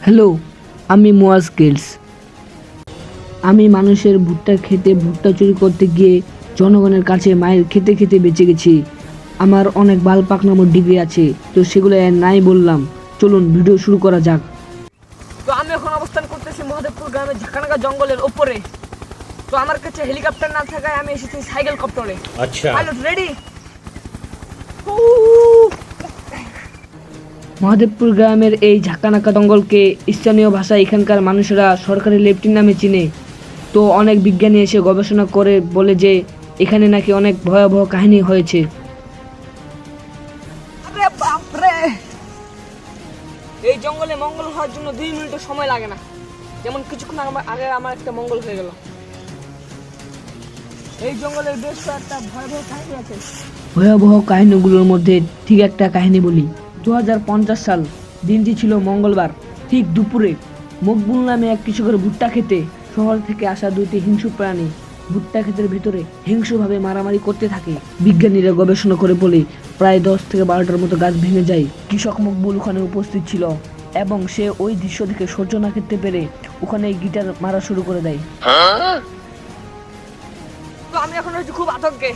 Hello, আমি Muaz Giles. আমি মানুষের ভুট্টা খেতে ভুট্টা চুরি করতে গিয়ে জনগণের কাছে মায়ের খেতে খেতে বেঁচে গেছি। আমার অনেক বাল পাকনামোর ডিগ্রি আছে, তো সেগুলো নাই বললাম। চলুন ভিডিও শুরু করা যাক। তো আমি এখন অবস্থান করতেছি মহাদেবপুর গ্রামের ঝাঁকানাকা জঙ্গলের ওপরে। তো আমার কাছে হেলিকপ্টার না থাকায় আমি এসেছি সাইকেল কপ্টারে। আচ্ছা, পাইলট রেডি? মহাদেবপুর গ্রামের এই ঝাঁকানাকা জঙ্গলকে স্থানীয় ভাষায় এখানকার মানুষেরা সরকারি লেফটিন নামে চিনে। তো অনেক বিজ্ঞানী এসে গবেষণা করে বলে যে এখানে নাকি অনেক ভয়াবহ কাহিনী হয়েছে। আরে বাপরে, এই জঙ্গলে মঙ্গল হওয়ার জন্য 2 মিনিটও সময় লাগে না। যেমন কিছুক্ষণ আগে আমার একটা মঙ্গল হয়ে গেল। এই জঙ্গলের বেশ কয়েকটা ভয়াবহ কাহিনী আছে। ভয়াবহ কাহিনীগুলোর মধ্যে ঠিক একটা কাহিনী বলি। 2050 সাল, দিনটি ছিল মঙ্গলবার। ঠিক দুপুরে মকবুল নামে এক কৃষকের ভুট্টা খেতে শহর থেকে আসা 2টি হিংস্র প্রাণী ভুট্টা ক্ষেতের ভিতরে হিংস্রভাবে মারামারি করতে থাকে। বিজ্ঞানীরা গবেষণা করে বলে প্রায় 10 থেকে 12টার মতো গাছ ভেঙে যায়। কৃষক মকবুল ওখানে উপস্থিত ছিল এবং সে ওই দৃশ্য দেখে সহ্য না করতে পেরে ওখানে গিটার মারা শুরু করে দেয়। তো আমি এখন হচ্ছে খুব আতঙ্কে,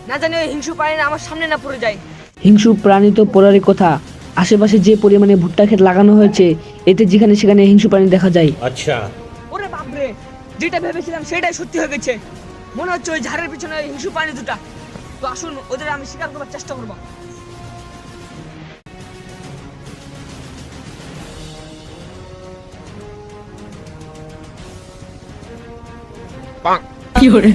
না জানি ওই হিংস্র প্রাণী আমার সামনে না পড়ে যায়। হিংস্র প্রাণী তো পড়ারই কথা, আশেপাশে যে পরিমাণে ভুট্টা ক্ষেত লাগানো হয়েছে এতে যেখানে সেখানে হিংস্র প্রাণী দেখা যায়। আচ্ছা, ওরে বাপরে, যেটা ভেবেছিলাম সেটাই সত্যি হয়ে গেছে। মনে হচ্ছে ওই ঝাড়ের পিছনে হিংস্র প্রাণী দুটা। তো আসুন ওদের আমি শিকার করার চেষ্টা করবো। কি করে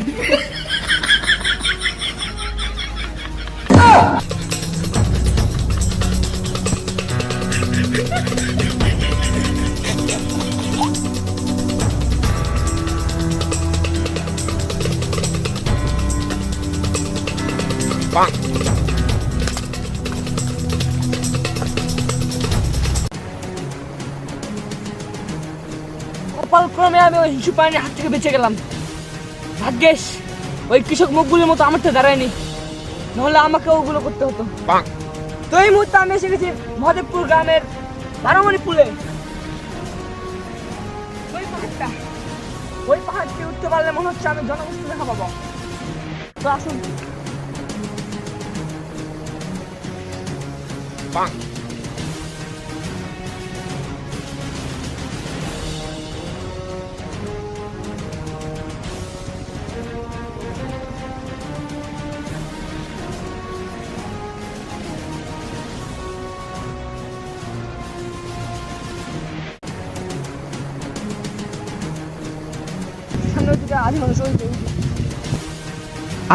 কপালক্রমে আমি ওই হিংস্র প্রাণীর হাত থেকে বেঁচে গেলাম। ভাগ্যেশ ওই কৃষক মুখগুলোর মতো আমার তো দাঁড়ায়নি, নাহলে আমাকে ওগুলো করতে হতো। তো এই মুহূর্তে আমি এসে গেছি মহাদেবপুর গ্রামের বারোমণি পুলে। ওই পাহাড়টি উঠতে পারলে মনে হচ্ছে আমি জনগোষ্ঠী দেখা পাবো। তো আসুন।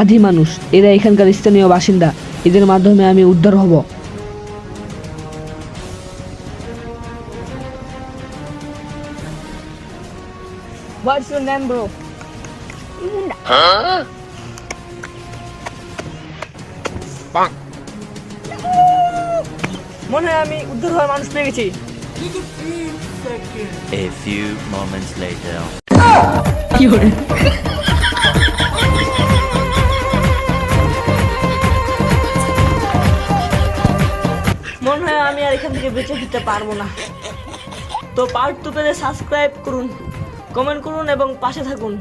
আদি মানুষ, এরা এখানকার স্থানীয় বাসিন্দা। এদের মাধ্যমে আমি উদ্ধার হব। What's your name, bro? মনে হয় আমি উদ্ধার হওয়ার মানুষ পেয়ে গেছি। A few moments later. কি হলো? মনে হয় আমি আর এখান থেকে বেঁচে ফিরতে পারবো না। তো পার্ট 2 পেতে সাবস্ক্রাইব করুন, কমেন্ট করুন এবং পাশে থাকুন।